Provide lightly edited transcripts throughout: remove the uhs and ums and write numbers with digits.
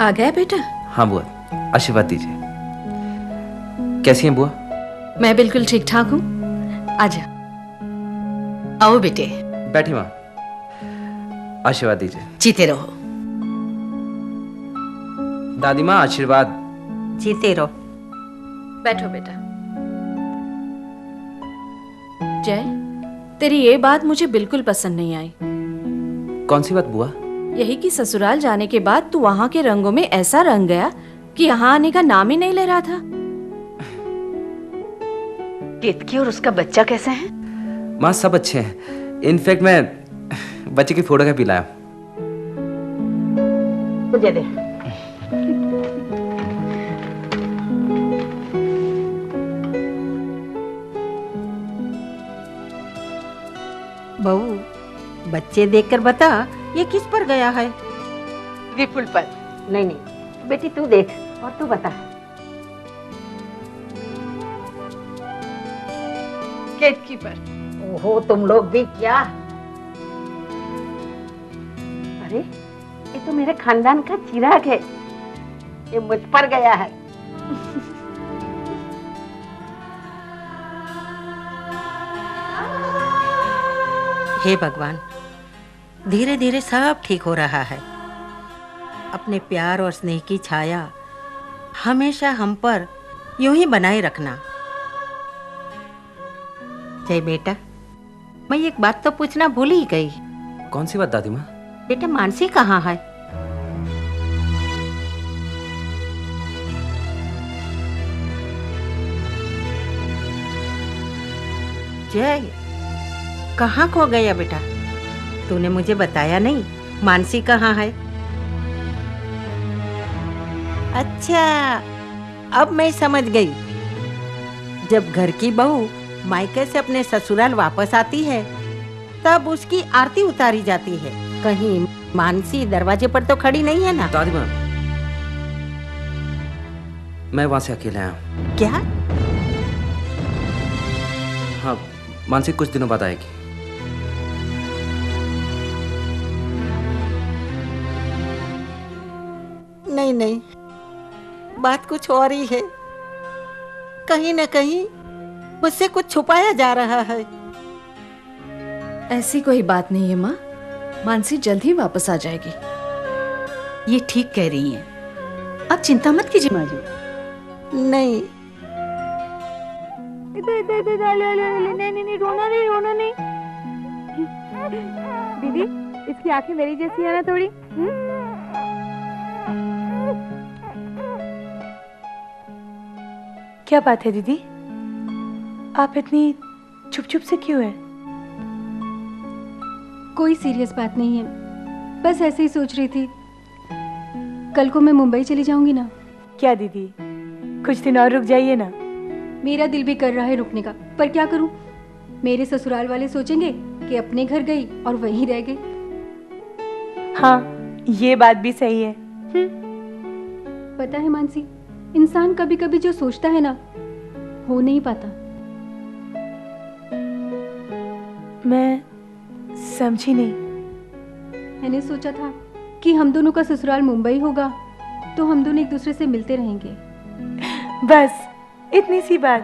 आ गया बेटा? हाँ बुआ, आशीर्वाद दीजिए। कैसी हैं बुआ? मैं बिल्कुल ठीक ठाक हूँ। आजा, आओ बेटे। बैठी माँ, आशीर्वाद दीजिए। जीते रहो। दादी माँ आशीर्वाद। जीते रहो। बैठो बेटा। जय, तेरी ये बात मुझे बिल्कुल पसंद नहीं आई। कौन सी बात बुआ? यही कि ससुराल जाने के बाद तू वहाँ के रंगों में ऐसा रंग गया कि यहाँ आने का नाम ही नहीं ले रहा था। केतकी और उसका बच्चा कैसे हैं? माँ सब अच्छे हैं। इनफैक्ट मैं बच्चे की फोटोकॉपी लाया। मुझे दे। बहू, बच्चे देखकर बता ये किस पर गया है? विपुल पर। नहीं नहीं बेटी, तू देख और तू बता। केतकी पर। ओहो, तुम लोग भी क्या? अरे ये तो मेरे खानदान का चिराग है, ये मुझ पर गया है। हे भगवान, धीरे धीरे सब ठीक हो रहा है। अपने प्यार और स्नेह की छाया हमेशा हम पर यूं ही बनाए रखना। जय बेटा, मैं एक बात तो पूछना भूल ही गई। कौन सी बात दादी माँ? बेटा, मानसी कहाँ है? जय, कहाँ खो गया बेटा? तूने मुझे बताया नहीं, मानसी कहाँ है? अच्छा, अब मैं समझ गई। जब घर की बहू मायके से अपने ससुराल वापस आती है तब उसकी आरती उतारी जाती है। कहीं मानसी दरवाजे पर तो खड़ी नहीं है ना? दादी माँ, मैं वहां से अकेले आया हूँ। क्या? हाँ, मानसी कुछ दिनों बाद आएगी। नहीं नहीं, बात कुछ और ही है। कहीं न कहीं मुझसे कुछ छुपाया जा रहा है। ऐसी कोई बात नहीं है माँ, मानसी जल्द ही वापस आ जाएगी। ये ठीक कह रही हैं। अब चिंता मत कीजिए माँ जी। नहीं, नहीं, रोना नहीं। दीदी, इसकी आंखें मेरी जैसी है ना थोड़ी? क्या बात है दीदी, आप इतनी चुप चुप से क्यों हैं? कोई सीरियस बात नहीं है, बस ऐसे ही सोच रही थी। कल को मैं मुंबई चली जाऊंगी ना। क्या दीदी, कुछ दिन और रुक जाइए ना। मेरा दिल भी कर रहा है रुकने का, पर क्या करूं? मेरे ससुराल वाले सोचेंगे कि अपने घर गई और वहीं रह गई। हाँ, ये बात भी सही है। पता है मानसी, इंसान कभी कभी जो सोचता है ना, हो नहीं पाता। मैं समझी नहीं। मैंने सोचा था कि हम दोनों का ससुराल मुंबई होगा तो हम दोनों एक दूसरे से मिलते रहेंगे। बस इतनी सी बात।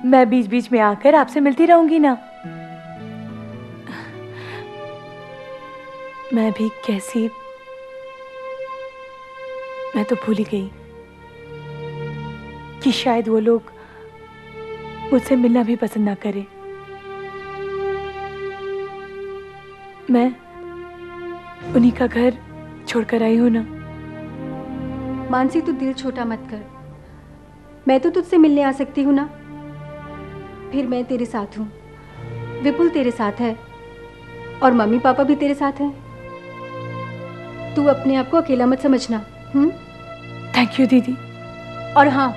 मैं बीच बीच में आकर आपसे मिलती रहूंगी ना। मैं भी कैसी, मैं तो भूल ही गई कि शायद वो लोग मुझसे मिलना भी पसंद ना करें। मैं उन्हीं का घर छोड़कर आई हूं ना। मानसी, तू दिल छोटा मत कर। मैं तो तुझसे मिलने आ सकती हूँ ना। फिर मैं तेरे साथ हूँ, विपुल तेरे साथ है और मम्मी पापा भी तेरे साथ हैं। तू अपने आप को अकेला मत समझना। थैंक यू दीदी। और हाँ,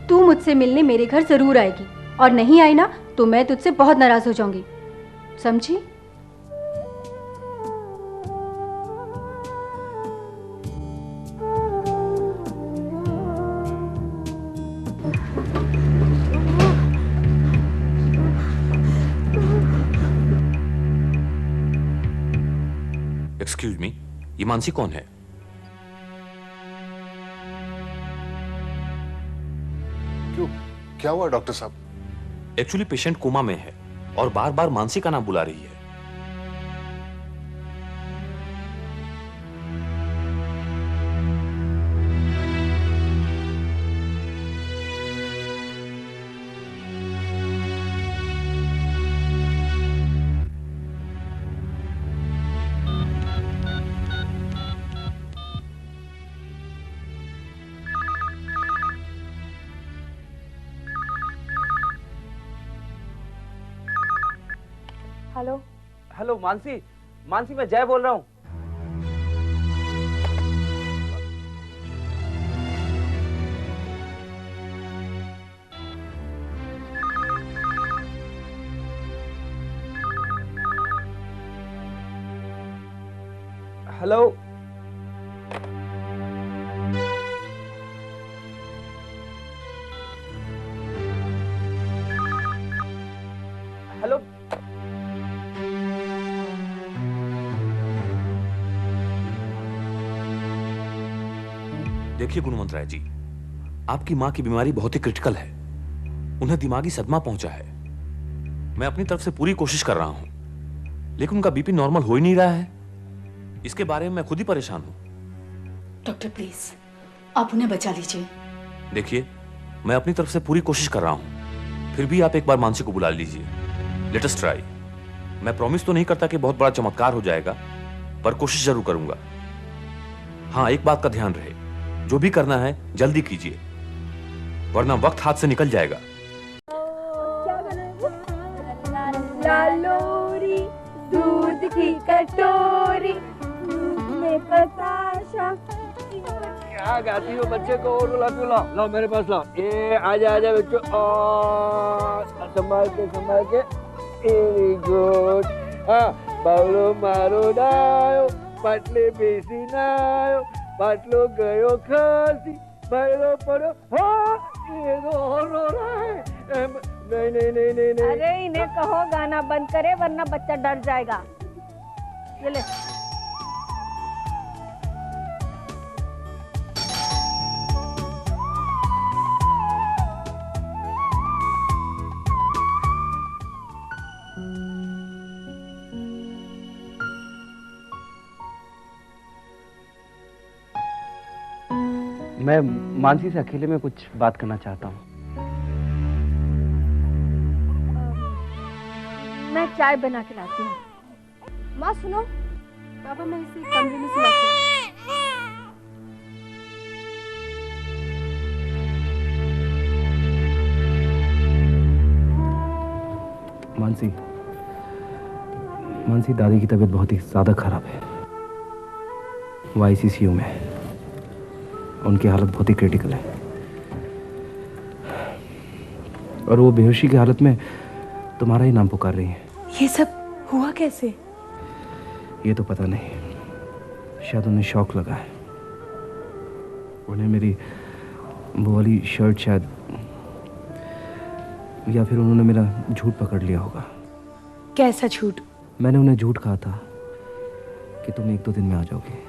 तू मुझसे मिलने मेरे घर जरूर आएगी, और नहीं आई ना तो मैं तुझसे बहुत नाराज हो जाऊंगी, समझी? एक्सक्यूज मी, ये मानसी कौन है? क्यों, क्या हुआ डॉक्टर साहब? एक्चुअली पेशेंट कोमा में है और बार बार मानसी का नाम बुला रही है। हेलो। हेलो मानसी, मानसी मैं जय बोल रहा हूँ। हेलो। हेलो। देखिए गुणवंत राय जी, आपकी मां की बीमारी बहुत ही क्रिटिकल है। उन्हें दिमागी सदमा पहुंचा है। मैं अपनी तरफ से पूरी कोशिश कर रहा हूं, लेकिन उनका बीपी नॉर्मल हो ही नहीं रहा है। इसके बारे में मैं खुद ही परेशान हूं। डॉक्टर प्लीज आप उन्हें बचा लीजिए। देखिए, मैं अपनी तरफ से पूरी कोशिश कर रहा हूं, फिर भी आप एक बार मानसी को बुला लीजिए। Let us try. मैं प्रॉमिस तो नहीं करता कि बहुत बड़ा चमत्कार हो जाएगा, पर कोशिश जरूर करूंगा। हाँ, एक बात का ध्यान रहे, जो भी करना है जल्दी कीजिए, वरना वक्त हाथ से निकल जाएगा। लालोरी दूध की कटोरी में बताशा। क्या गाती हो बच्चे को? और ला लो मेरे पास लाओ। ये आजा आजा बच्चों, और संभाल के वेरी गुड। हाँ, बावलो मारो डायो, पाटले बेसी नायो, पाटलो गयो खासी, भैरो पड़ो। हाँ, ये तो और रो रहा है। नहीं। अरे इन्हें कहो गाना बंद करे, वरना बच्चा डर जाएगा। ये ले। मैं मानसी से अकेले में कुछ बात करना चाहता हूँ। मैं चाय बना के लाती हूँ। माँ सुनो, पापा मैं इसे कमरे में सुलाती हूँ। मानसी दादी की तबीयत बहुत ही ज़्यादा खराब है। वो आईसीयू में है। उनकी हालत बहुत ही क्रिटिकल है और वो बेहोशी की हालत में तुम्हारा ही नाम पुकार रही है। ये सब हुआ कैसे? ये तो पता नहीं, शायद उन्हें शौक लगा है। उन्हें मेरी वो वाली शर्ट शायद, या फिर उन्होंने मेरा झूठ पकड़ लिया होगा। कैसा झूठ? मैंने उन्हें झूठ कहा था कि तुम 1-2 दिन में आ जाओगे।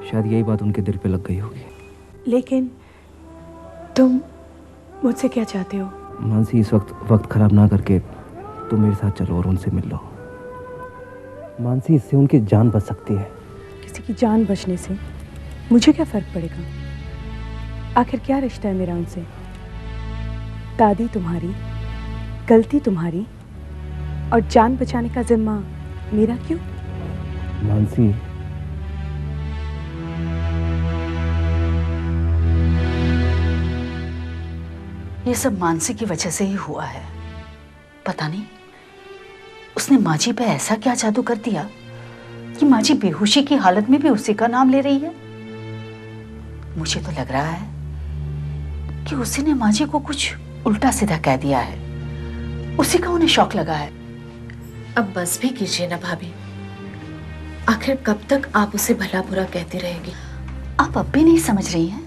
शायद यही बात उनके दिल पे लग गई होगी। लेकिन तुम मुझसे क्या चाहते हो? मानसी, इस वक्त खराब ना करके तुम मेरे साथ चलो और उनसे मिल लो। मानसी, इससे उनकी जान बच सकती है। किसी की जान बचने से मुझे क्या फर्क पड़ेगा? आखिर क्या रिश्ता है मेरा उनसे? दादी तुम्हारी, गलती तुम्हारी, और जान बचाने का जिम्मा मेरा क्यों? मानसी, ये सब मानसी की वजह से ही हुआ है। पता नहीं उसने माजी पे ऐसा क्या जादू कर दिया कि माजी बेहोशी की हालत में भी उसी का नाम ले रही है। मुझे तो लग रहा है कि उसी ने माजी को कुछ उल्टा सीधा कह दिया है। उसी का उन्हें शौक लगा है। अब बस भी कीजिए ना भाभी, आखिर कब तक आप उसे भला बुरा कहती रहेगी? आप अब भी नहीं समझ रही हैं?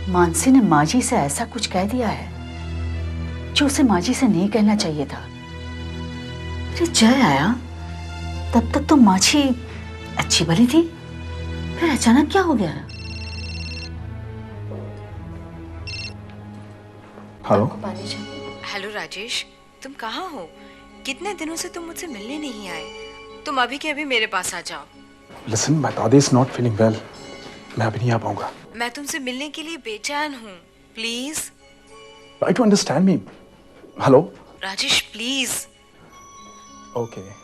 मानसी ने माजी से ऐसा कुछ कह दिया है जो उसे माजी से नहीं कहना चाहिए था। अरे जय आया, तब तक तो माछी अच्छी भली थी, फिर अचानक क्या हो गया? हेलो। हेलो राजेश, तुम कहाँ हो? कितने दिनों से तुम मुझसे मिलने नहीं आए। तुम अभी के अभी मेरे पास आ जाओ। लिसन, माय दादी इज नॉट फीलिंग वेल। मैं अभी नहीं आ पाऊंगा। मैं तुमसे मिलने के लिए बेचैन हूँ, please. Try to understand me. Hello Rajesh, please. Okay.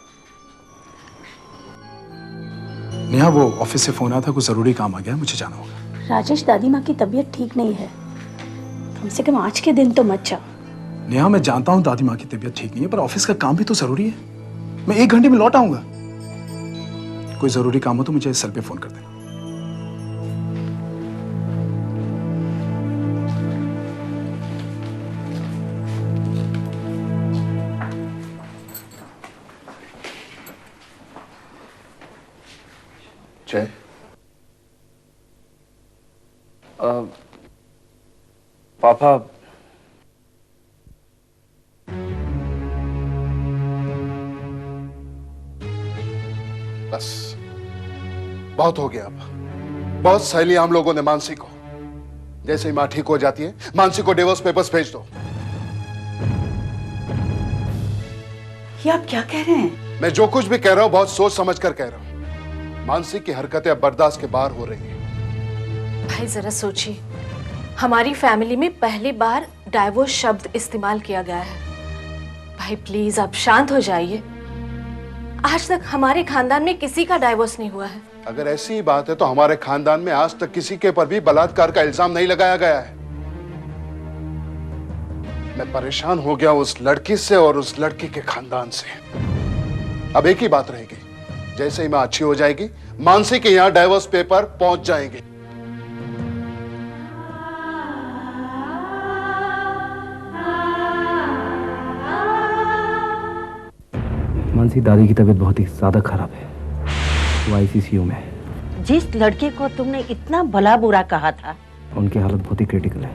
Neha, वो ऑफिस से फोन आया था, कुछ जरूरी काम आ गया, मुझे जाना होगा। राजेश, दादी माँ की तबीयत ठीक नहीं है, कम से कम आज के दिन तो मत जा। नेहा, मैं जानता हूँ दादी माँ की तबीयत ठीक नहीं है, पर ऑफिस का काम भी तो जरूरी है। मैं 1 घंटे में लौट आऊंगा। कोई जरूरी काम हो तो मुझे सेल पे फोन कर देना। जय, पापा, बस बहुत हो गया। अब बहुत सह लिया हम लोगों ने मानसी को। जैसे ही मां ठीक हो जाती है, मानसी को डिवोर्स पेपर्स भेज दो। ये आप क्या कह रहे हैं? मैं जो कुछ भी कह रहा हूं बहुत सोच समझ कर कह रहा हूं। मानसी की हरकतें अब बर्दाश्त के बाहर हो रही हैं। भाई जरा सोचिए, हमारी फैमिली में पहली बार डाइवोर्स शब्द इस्तेमाल किया गया है। भाई प्लीज आप शांत हो जाइए। आज तक हमारे खानदान में किसी का डाइवोर्स नहीं हुआ है। अगर ऐसी ही बात है तो हमारे खानदान में आज तक किसी के पर भी बलात्कार का इल्जाम नहीं लगाया गया है। मैं परेशान हो गया उस लड़की से और उस लड़की के खानदान से। अब एक ही बात रहेगी, जैसे ही मां अच्छी हो जाएगी, मानसी के यहां डाइवोर्स पेपर पहुंच जाएंगे। मानसी, दादी की तबीयत बहुत ही ज्यादा खराब है, वो आईसीयू में है। जिस लड़के को तुमने इतना भला बुरा कहा था, उनकी हालत बहुत ही क्रिटिकल है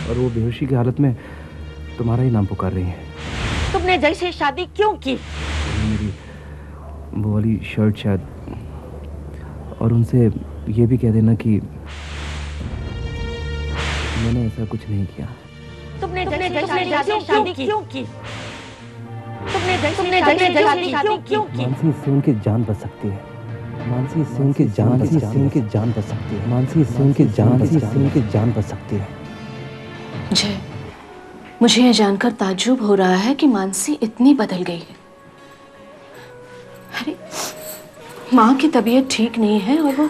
और वो बेहोशी की हालत में तुम्हारा ही नाम पुकार रही है। तुमने जैसे शादी क्यों की? मेरी वो वाली शर्ट शायद, और उनसे ये भी कह देना कि मैंने ऐसा कुछ नहीं किया। तुमने जैसे शादी क्यों की? तुमने जैसे शादी क्यों की? मानसी, इससे उनकी जान बच सकती है। मानसी, इससे उनकी जान बच सकती है। मानसी, इससे उनकी जान बच सकती है। जय, मुझे यह जानकर ताज्जुब हो रहा है कि मानसी इतनी बदल गई है। अरे माँ की तबीयत ठीक नहीं है और वो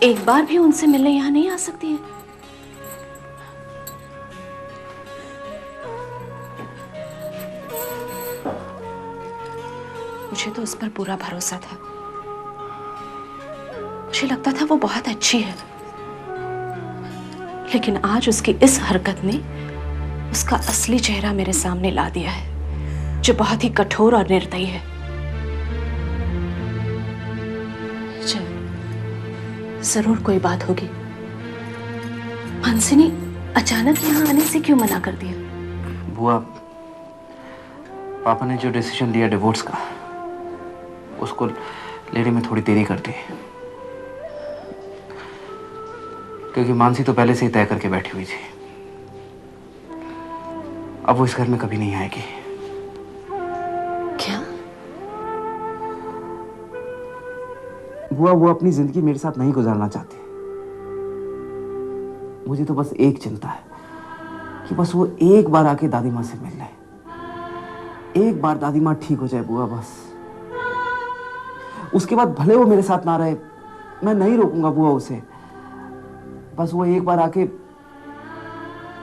एक बार भी उनसे मिलने यहाँ नहीं आ सकती है। मुझे तो उस पर पूरा भरोसा था। मुझे लगता था वो बहुत अच्छी है, लेकिन आज उसकी इस हरकत ने उसका असली चेहरा मेरे सामने ला दिया है, जो बहुत ही कठोर और निर्दयी है। जरूर कोई बात होगी। मानसी ने अचानक यहाँ आने से क्यों मना कर दिया? बुआ, पापा ने जो डिसीजन लिया डिवोर्स का, उसको लेने में थोड़ी देरी कर दी, क्योंकि मानसी तो पहले से ही तय करके बैठी हुई थी। अब वो इस घर में कभी नहीं आएगी। क्या? बुआ, वो अपनी जिंदगी मेरे साथ नहीं गुजारना चाहती। मुझे तो बस एक चिंता है कि बस वो एक बार आके दादी माँ से मिल ले। एक बार दादी माँ ठीक हो जाए बुआ, बस। उसके बाद भले वो मेरे साथ ना रहे, मैं नहीं रोकूंगा बुआ उसे। बस वो एक बार आके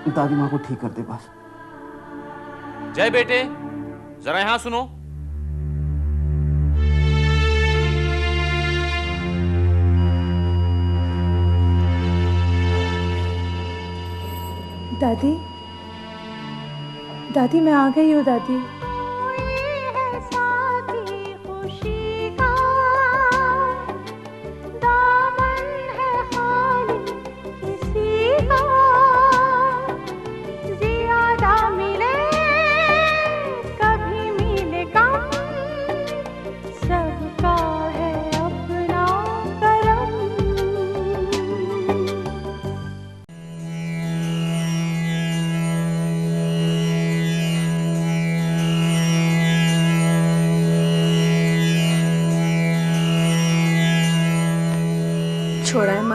दादी माँ को ठीक कर दे, बस। जय बेटे, जरा यहां सुनो। दादी, दादी मैं आ गई हूँ दादी। सब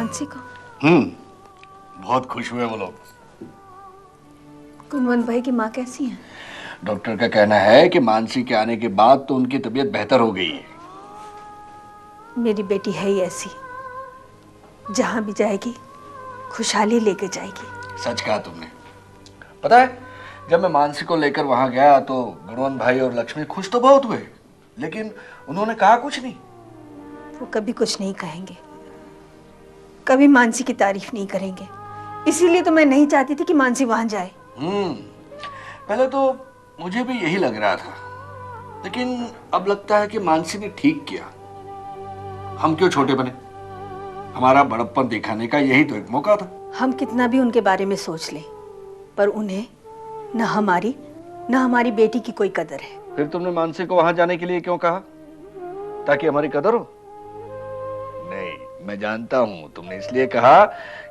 मानसी को? बहुत खुश हुए वो लोग। गुणवंत भाई की माँ कैसी है? डॉक्टर का कहना है कि मानसी के आने के बाद तो उनकी तबीयत बेहतर हो गई है। मेरी बेटी है ही ऐसी, जहां भी जाएगी खुशहाली लेके जाएगी। सच कहा तुमने। पता है, जब मैं मानसी को लेकर वहां गया तो गुणवंत भाई और लक्ष्मी खुश तो बहुत हुए, लेकिन उन्होंने कहा कुछ नहीं। वो कभी कुछ नहीं कहेंगे, कभी मानसी की तारीफ नहीं करेंगे। इसीलिए तो मैं नहीं चाहती थी कि मानसी वहां जाए। पहले तो मुझे भी यही लग रहा था, लेकिन अब लगता है कि मानसी ने ठीक किया। हम क्यों छोटे बने? हमारा बड़प्पन दिखाने का यही तो एक मौका था। हम कितना भी उनके बारे में सोच लें, पर उन्हें न हमारी बेटी की कोई कदर है। फिर तुमने मानसी को वहां जाने के लिए क्यों कहा? ताकि हमारी कदर हो? नहीं, मैं जानता हूं तुमने इसलिए कहा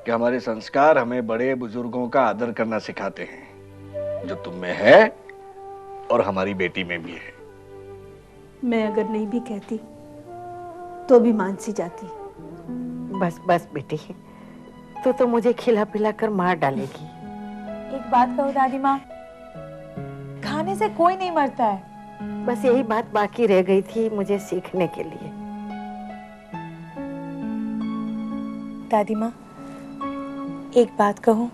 कि हमारे संस्कार हमें बड़े बुजुर्गों का आदर करना सिखाते हैं, जो तुम में है और हमारी बेटी में भी है। मैं अगर नहीं भी कहती तो भी मानसी जाती। बस बस बेटी, तू तो मुझे खिला पिला कर मार डालेगी। एक बात कहो दादी माँ, खाने से कोई नहीं मरता है। बस यही बात बाकी रह गई थी मुझे सीखने के लिए। दादी माँ, एक बात कहूँ,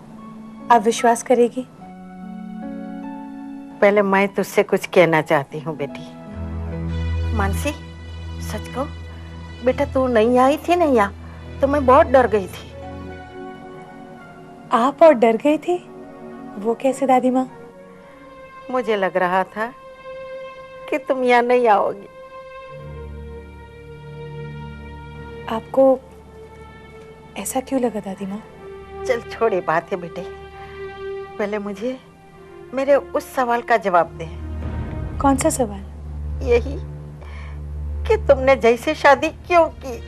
आप विश्वास करेगी? पहले मैं तुझसे कुछ कहना चाहती हूँ बेटी। मानसी, सच कहो बेटा, तू नहीं आई थी ना यहाँ, तो मैं बहुत डर गई थी। आप और डर गई थी? वो कैसे दादी माँ? मुझे लग रहा था कि तुम यहाँ नहीं आओगी। आपको ऐसा क्यों लगा दादी माँ? चल छोड़, ये बात है बेटे। पहले मुझे मेरे उस सवाल का जवाब दे। कौन सा सवाल? यही कि तुमने जैसे शादी क्यों की।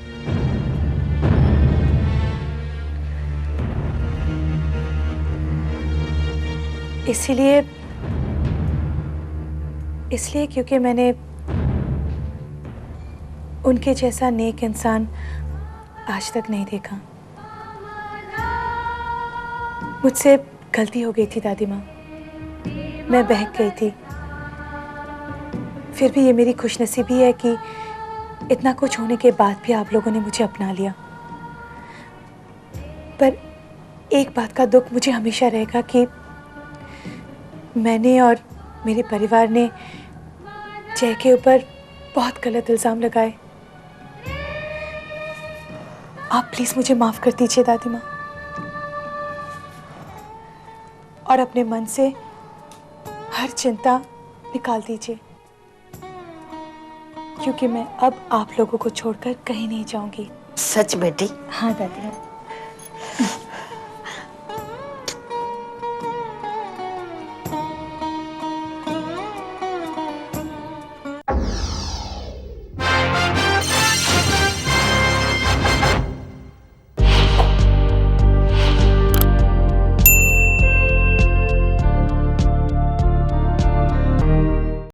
इसलिए क्योंकि मैंने उनके जैसा नेक इंसान आज तक नहीं देखा। मुझसे गलती हो गई थी दादी माँ, मैं बहक गई थी। फिर भी ये मेरी खुशनसीबी है कि इतना कुछ होने के बाद भी आप लोगों ने मुझे अपना लिया। पर एक बात का दुख मुझे हमेशा रहेगा कि मैंने और मेरे परिवार ने जय के ऊपर बहुत गलत इल्ज़ाम लगाए। आप प्लीज़ मुझे माफ़ कर दीजिए दादी माँ, और अपने मन से हर चिंता निकाल दीजिए, क्योंकि मैं अब आप लोगों को छोड़कर कहीं नहीं जाऊंगी। सच बेटी? हाँ दादी माँ।